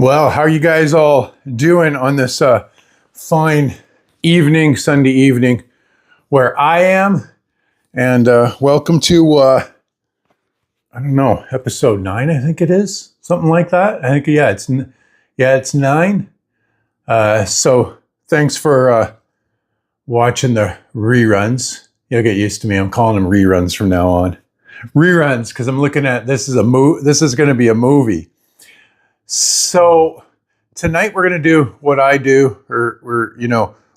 Well, how are you guys all doing on this fine evening, Sunday evening, where I am? And welcome to, I don't know, episode 9, I think it is, something like that. I think, it's 9. So thanks for watching the reruns. You'll get used to me. I'm calling them reruns from now on. Reruns, because I'm looking at this is going to be a movie. So tonight we're going to do what I do, we're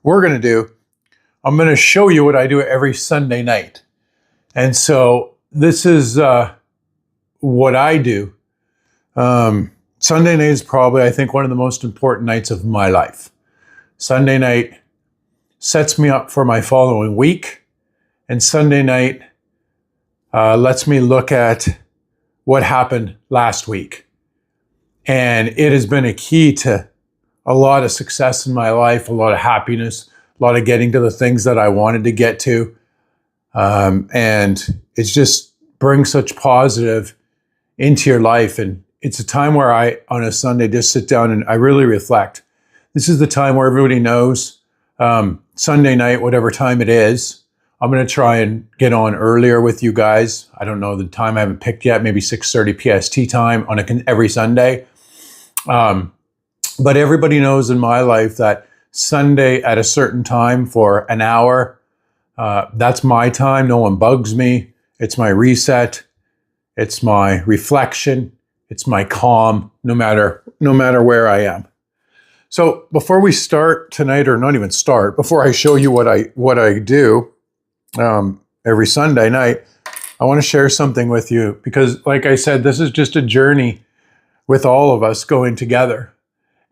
going to do. I'm going to show you what I do every Sunday night. And so this is what I do. Sunday night is probably, I think, one of the most important nights of my life. Sunday night sets me up for my following week. And Sunday night lets me look at what happened last week. And it has been a key to a lot of success in my life, a lot of happiness, a lot of getting to the things that I wanted to get to. And it's just brings such positive into your life. And it's a time where I, on a Sunday, just sit down and I really reflect. This is the time where everybody knows Sunday night, whatever time it is, I'm going to try and get on earlier with you guys. I don't know the time I haven't picked yet, maybe 6:30 PST time on every Sunday. But everybody knows in my life that Sunday at a certain time for an hour, that's my time. No one bugs me. It's my reset. It's my reflection. It's my calm, no matter where I am. So before we start tonight, or not even start, before I show you what I do every Sunday night, I want to share something with you because, like I said, this is just a journey with all of us going together.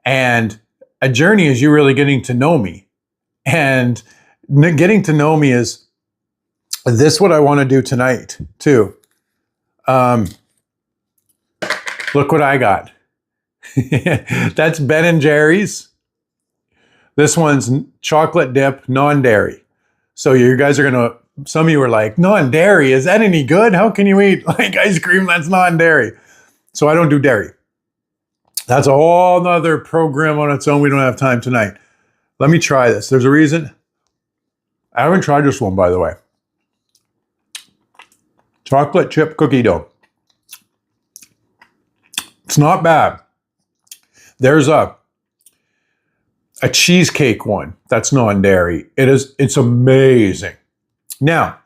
And a journey is you really getting to know me. And getting to know me is this what I want to do tonight, too. Look what I got. That's Ben & Jerry's. This one's chocolate dip, non-dairy. So you guys are going to, some of you are like, non-dairy, is that any good? How can you eat like ice cream that's non-dairy? So I don't do dairy. That's a whole nother program on its own. We don't have time tonight. Let me try this. There's a reason. I haven't tried this one, by the way. Chocolate chip cookie dough. It's not bad. There's a cheesecake one that's non-dairy. It's amazing. Now,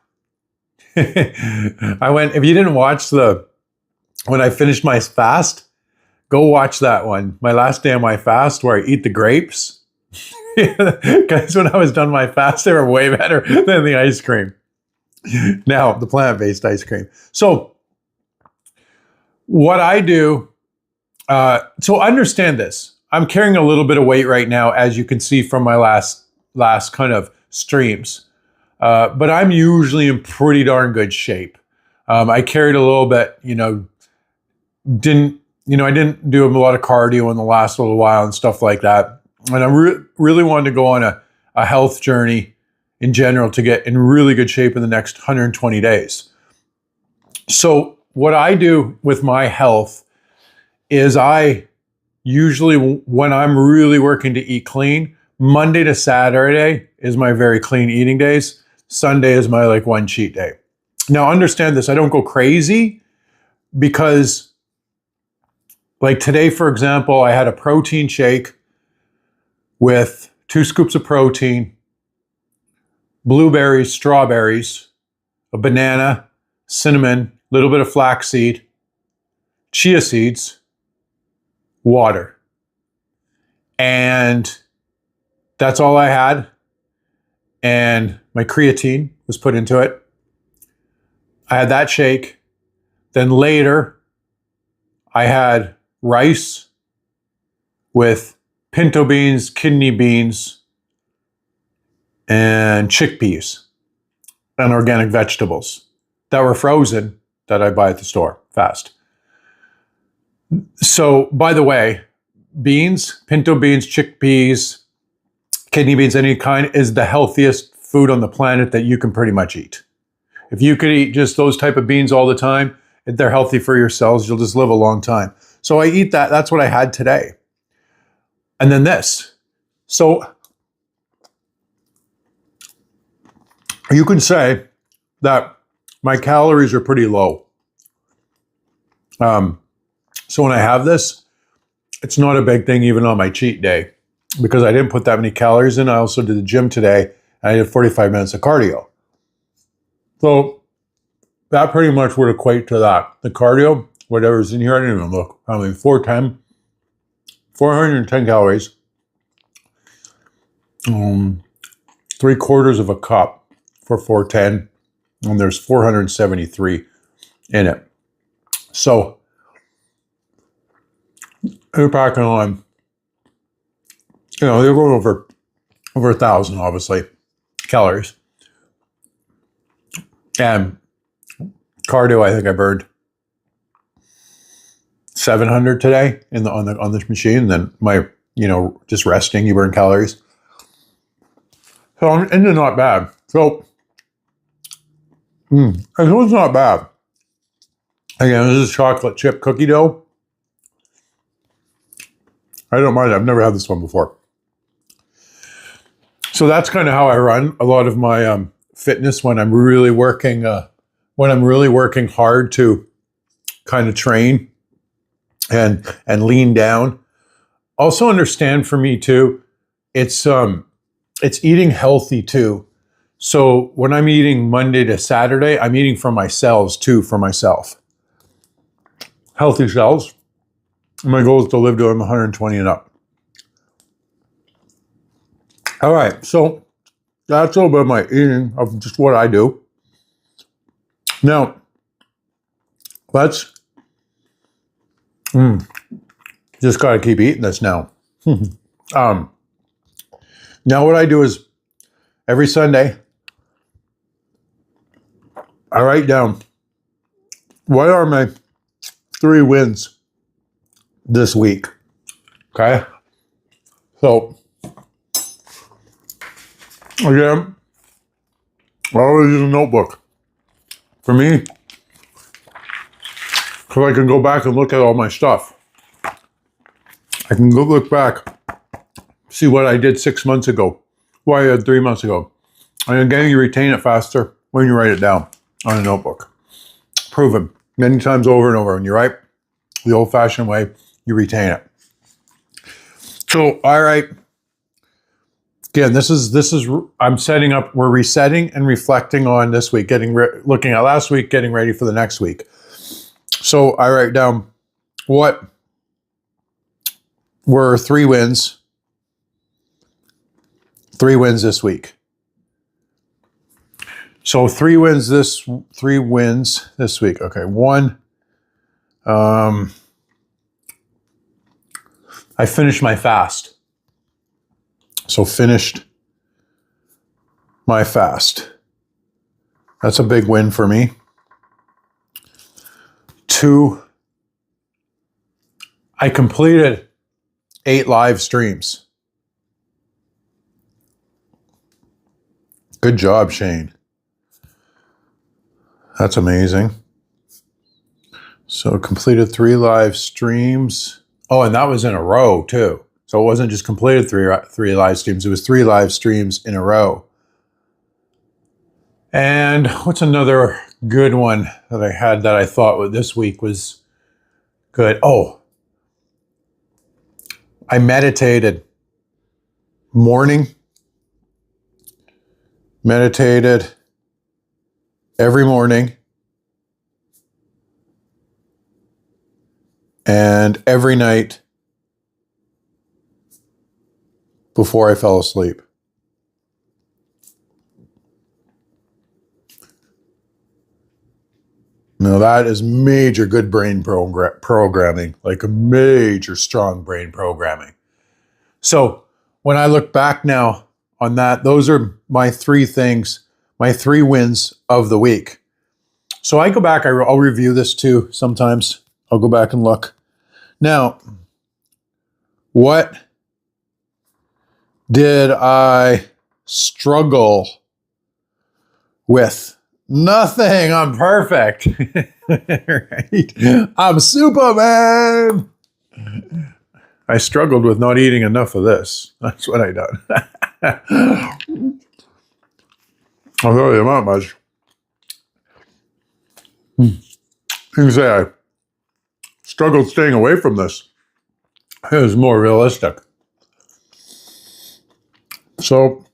if you didn't watch when I finished my fast, go watch that one. My last day of my fast where I eat the grapes. Guys, when I was done my fast, they were way better than the ice cream. Now, the plant-based ice cream. So, what I do, so understand this. I'm carrying a little bit of weight right now, as you can see from my last kind of streams. But I'm usually in pretty darn good shape. I carried a little bit, I didn't do a lot of cardio in the last little while and stuff like that. And I really wanted to go on a health journey in general to get in really good shape in the next 120 days. So what I do with my health is I usually, when I'm really working to eat clean, Monday to Saturday is my very clean eating days. Sunday is my one cheat day. Now understand this, I don't go crazy because today, for example, I had a protein shake with 2 scoops of protein, blueberries, strawberries, a banana, cinnamon, a little bit of flaxseed, chia seeds, water. And that's all I had. And my creatine was put into it. I had that shake. Then later, I had rice with pinto beans, kidney beans, and chickpeas, and organic vegetables that were frozen that I buy at the store fast. So, by the way, beans, pinto beans, chickpeas, kidney beans, any kind, is the healthiest food on the planet that you can pretty much eat. If you could eat just those type of beans all the time, they're healthy for your cells. You'll just live a long time. So I eat that. That's what I had today. And then this. So you can say that my calories are pretty low. So when I have this, it's not a big thing even on my cheat day because I didn't put that many calories in. I also did the gym today and I did 45 minutes of cardio. So that pretty much would equate to that. The cardio, whatever's in here, I didn't even look. I mean, 410 calories. 3/4 of a cup for 410. And there's 473 in it. So you're packing on, they're going over 1,000, obviously, calories. And cardio, I think I burned 700 today on this machine. And then my, just resting, you burn calories. So I'm into not bad. So it was not bad. Again, this is chocolate chip cookie dough. I don't mind. I've never had this one before. So that's kind of how I run a lot of my fitness when I'm really working. When I'm really working hard to kind of train and lean down. Also understand for me too, it's eating healthy too. So when I'm eating Monday to Saturday, I'm eating for my cells too, for myself. Healthy cells. My goal is to live to 120 and up. All right, so that's a little bit of my eating of just what I do. Now, let's just got to keep eating this now. Now what I do is every Sunday, I write down what are my 3 wins this week. Okay? So, again, I always use a notebook. For me, so I can go back and look at all my stuff. I can go look back, see what I did 6 months ago, what I did 3 months ago. And again, you retain it faster when you write it down on a notebook. Proven many times over and over. When you write the old-fashioned way, you retain it. So, all right. Again, this is I'm setting up, we're resetting and reflecting on this week, looking at last week, getting ready for the next week. So I write down what were 3 wins this week. So 3 wins this week. Okay, 1. I finished my fast. So finished my fast. That's a big win for me. 2, I completed 8 live streams. Good job, Shane. That's amazing. So completed 3 live streams. Oh, and that was in a row too. So it wasn't just completed 3 live streams. It was 3 live streams in a row. And what's another good one that I had that I thought this week was good? Oh, I meditated morning. Meditated every morning. And every night before I fell asleep. Now that is major good brain programming, like a major strong brain programming. So when I look back now on that, those are my 3 things, my 3 wins of the week. So I go back, I'll review this too sometimes. I'll go back and look. Now, what did I struggle with? Nothing. I'm perfect. Right? I'm Superman. I struggled with not eating enough of this. That's what I done. I'll tell you that much. You can say I struggled staying away from this. It was more realistic. So,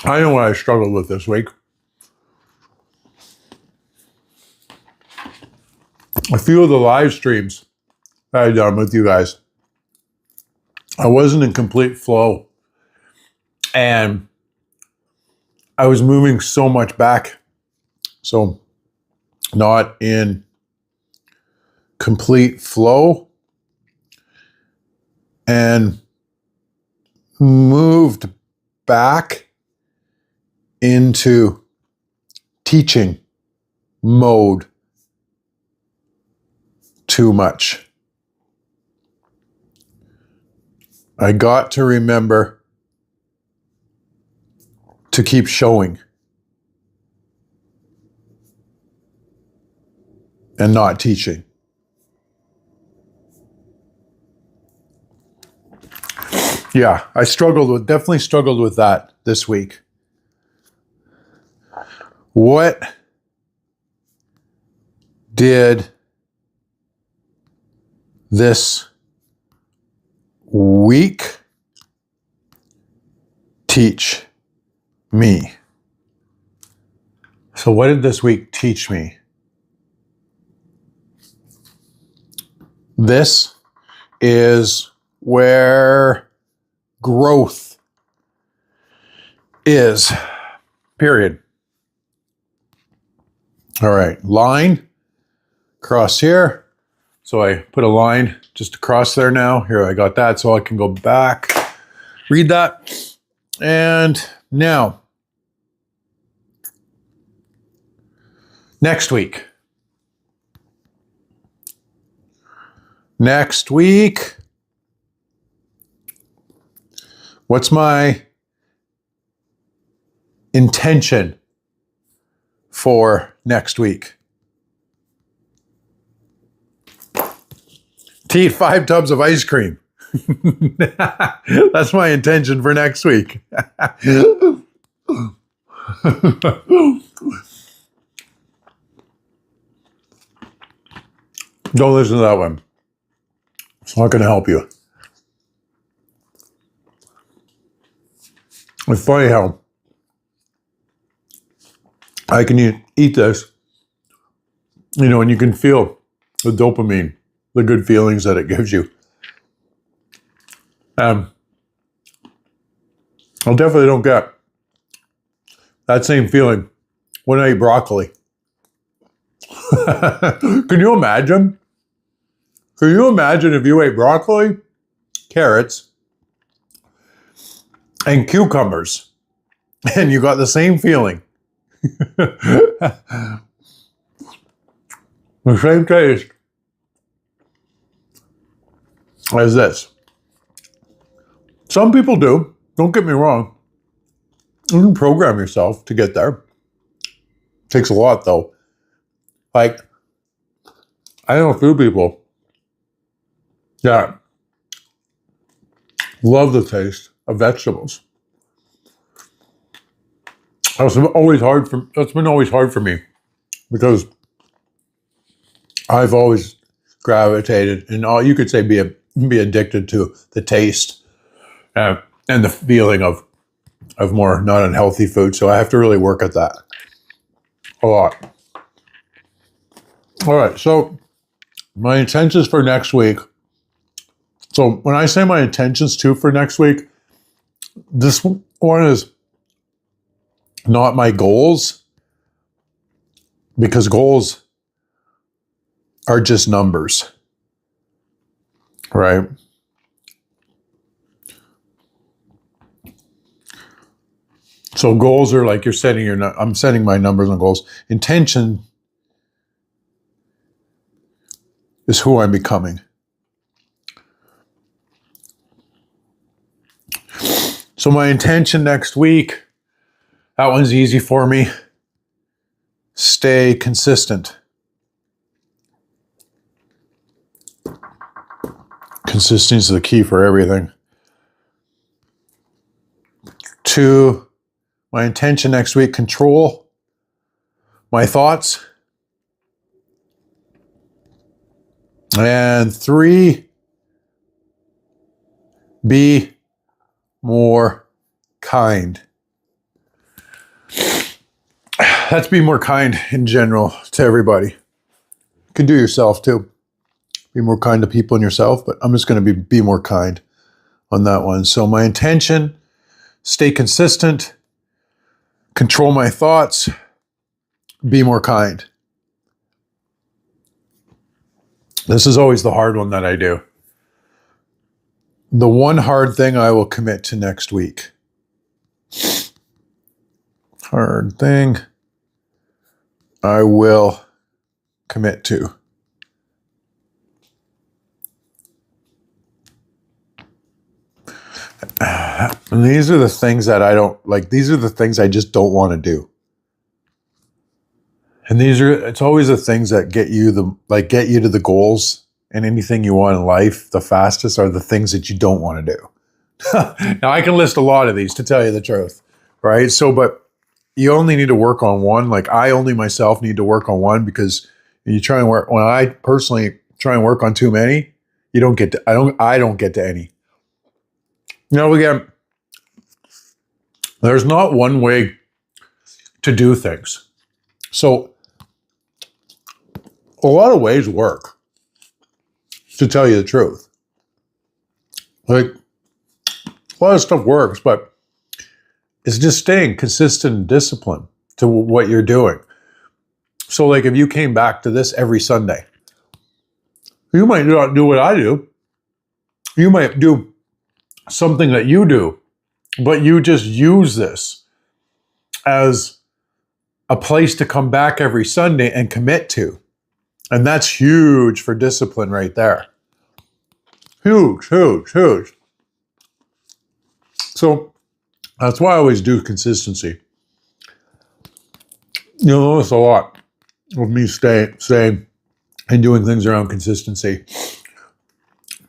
I know what I struggled with this week. A few of the live streams that I've done with you guys, I wasn't in complete flow. And I was moving so much back. So, not in complete flow. And moved back into teaching mode too much. I got to remember to keep showing and not teaching. Yeah, I definitely struggled with that this week. What did this week teach me? So what did this week teach me? This is where growth is. Period. All right, line across here. So I put a line just across there now. Here, I got that, so I can go back, read that. And now, next week. Next week, what's my intention for next week? To eat 5 tubs of ice cream. That's my intention for next week. Don't listen to that one. It's not going to help you. It's funny how I can eat this, and you can feel the dopamine, the good feelings that it gives you. I definitely don't get that same feeling when I eat broccoli. Can you imagine? Can you imagine if you ate broccoli, carrots, and cucumbers, and you got the same feeling? The same taste as this. Some people do. Don't get me wrong. You can program yourself to get there. Takes a lot, though. Like, I know a few people that love the taste of vegetables. That's been always hard for me because I've always gravitated, and you could say be addicted to the taste and the feeling of more not unhealthy food. So I have to really work at that a lot. All right, so my intentions for next week. So when I say my intentions too for next week, this one is not my goals, because goals are just numbers, right? So goals are like I'm setting my numbers on goals. Intention is who I'm becoming. So my intention next week, that one's easy for me. stay consistent. Consistency is the key for everything. 2, my intention next week, control my thoughts. And 3, be more kind. Let's be more kind in general to everybody. You can do yourself too. Be more kind to people and yourself, but I'm just going to be more kind on that one. So my intention, stay consistent, control my thoughts, be more kind. This is always the hard one that I do. The one hard thing I will commit to next week. Hard thing I will commit to. And these are the things that I don't like. These are the things I just don't want to do. And it's always the things that get you to the goals and anything you want in life the fastest are the things that you don't want to do. Now I can list a lot of these to tell you the truth, right? So, but you only need to work on one. Like I only myself need to work on one because you try and work. When I personally try and work on too many, you don't get to. I don't get to any. Now again, there's not one way to do things. So a lot of ways work, to tell you the truth. Like a lot of stuff works, but it's just staying consistent and disciplined to what you're doing. So like if you came back to this every Sunday, you might not do what I do. You might do something that you do, but you just use this as a place to come back every Sunday and commit to. And that's huge for discipline right there. Huge, huge, huge. So that's why I always do consistency. You'll notice a lot of me saying and doing things around consistency.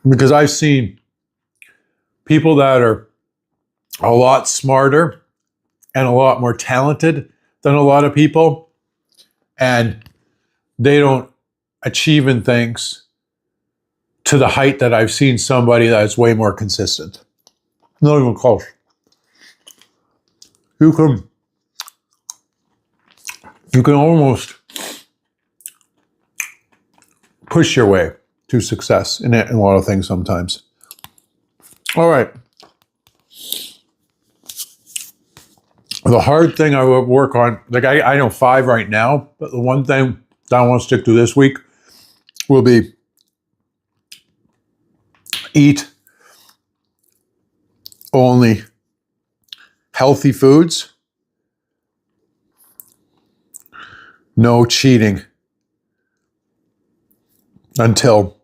Because I've seen people that are a lot smarter and a lot more talented than a lot of people, and they don't achieve in things to the height that I've seen somebody that's way more consistent. Not even close. You can almost push your way to success in a lot of things sometimes. All right. The hard thing I would work on, like I know 5 right now, but the one thing that I want to stick to this week will be eat only healthy foods, no cheating until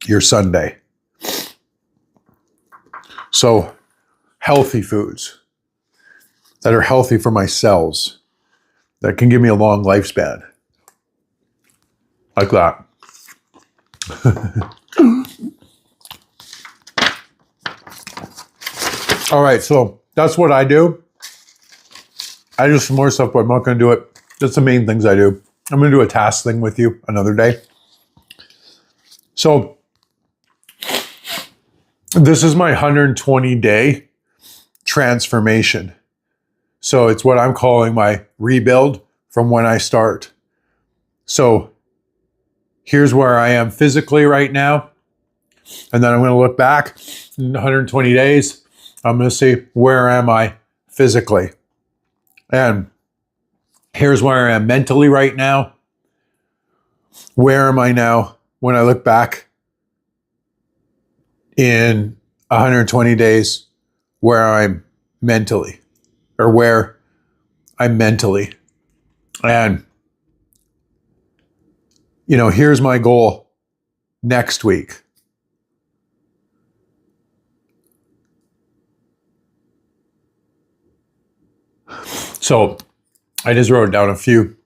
your Sunday. So healthy foods that are healthy for my cells, that can give me a long lifespan. Like that. All right, so that's what I do. I do some more stuff, but I'm not going to do it. That's the main things I do. I'm going to do a task thing with you another day. So this is my 120-day transformation. So it's what I'm calling my rebuild from when I start. So here's where I am physically right now. And then I'm going to look back in 120 days. I'm going to see, where am I physically? And here's where I am mentally right now. Where am I now when I look back in 120 days, where I'm mentally, or where I'm mentally. And, here's my goal next week. So I just wrote down a few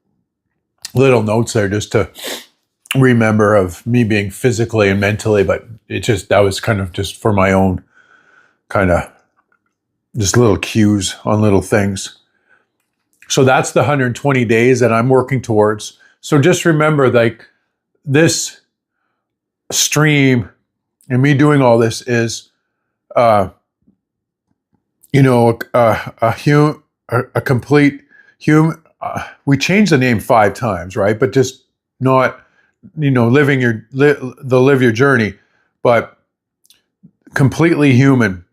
little notes there just to remember of me being physically and mentally, but that was kind of just for my own kind of just little cues on little things. So that's the 120 days that I'm working towards. So just remember, like, this stream and me doing all this is, a complete human. We changed the name 5 times, right? But just not, live your journey, but completely human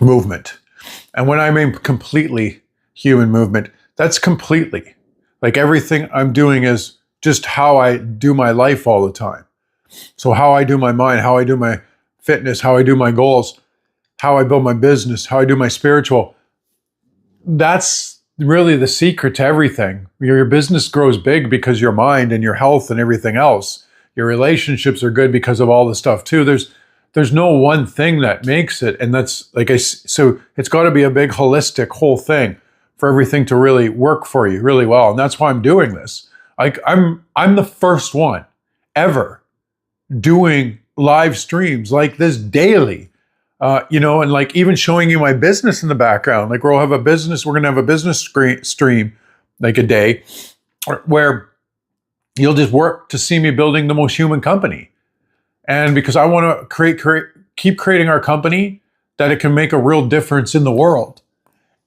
movement. And when I mean completely human movement, that's completely, like, everything I'm doing is just how I do my life all the time. So how I do my mind, how I do my fitness, how I do my goals, how I build my business, how I do my spiritual. That's really the secret to everything. Your business grows big because your mind and your health and everything else. Your relationships are good because of all the stuff too. There's no one thing that makes it. And that's so it's got to be a big holistic whole thing for everything to really work for you really well. And that's why I'm doing this. Like, I'm the first one ever doing live streams like this daily, and like even showing you my business in the background. Like, we're going to have a business stream like a day where you'll just work to see me building the most human company. And because I want to keep creating our company that it can make a real difference in the world.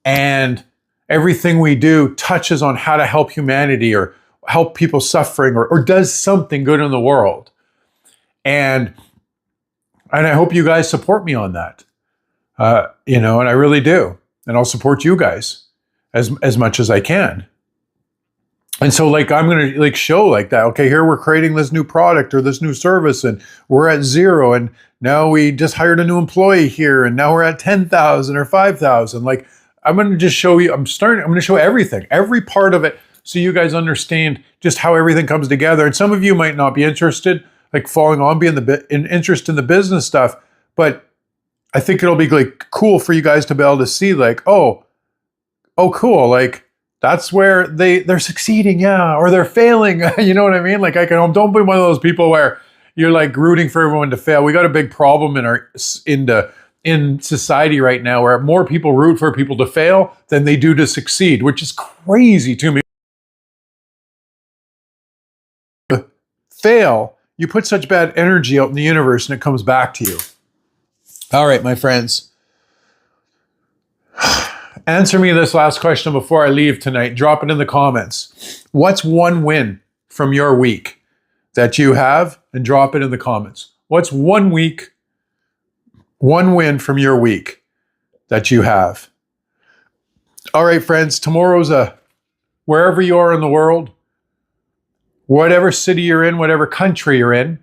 And everything we do touches on how to help humanity or help people suffering or does something good in the world. And I hope you guys support me on that, and I really do. And I'll support you guys as much as I can. And so, like, I'm going to show like that. Okay, here we're creating this new product or this new service, and we're at 0, and now we just hired a new employee here, and now we're at 10,000 or 5,000. Like, I'm going to just show you. I'm going to show everything, every part of it, so you guys understand just how everything comes together. And some of you might not be interested, like following on, being in interest in the business stuff, but I think it'll be like cool for you guys to be able to see, like, oh, cool, like, that's where they're succeeding, yeah, or they're failing. You know what I mean? Like, don't be one of those people where you're like rooting for everyone to fail. We got a big problem in society right now where more people root for people to fail than they do to succeed, which is crazy to me. Fail, you put such bad energy out in the universe and it comes back to you. All right, my friends. Answer me this last question before I leave tonight. Drop it in the comments. What's one win from your week that you have? And drop it in the comments. What's one win from your week that you have? All right, friends, tomorrow's wherever you are in the world, whatever city you're in, whatever country you're in,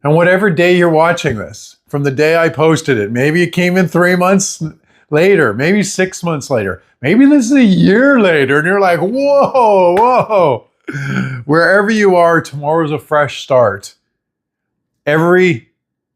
and whatever day you're watching this, from the day I posted it. Maybe it came in 3 months later, maybe 6 months later, maybe this is a year later, and you're like, whoa. Wherever you are, tomorrow's a fresh start. Every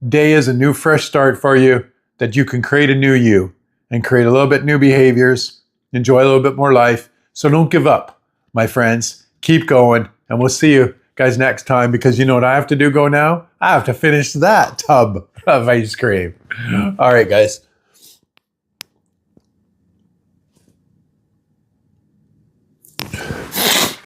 day is a new fresh start for you, that you can create a new you and create a little bit new behaviors, enjoy a little bit more life. So don't give up, my friends. Keep going, and we'll see you guys next time, because you know what I have to do now? I have to finish that tub of ice cream. All right, guys.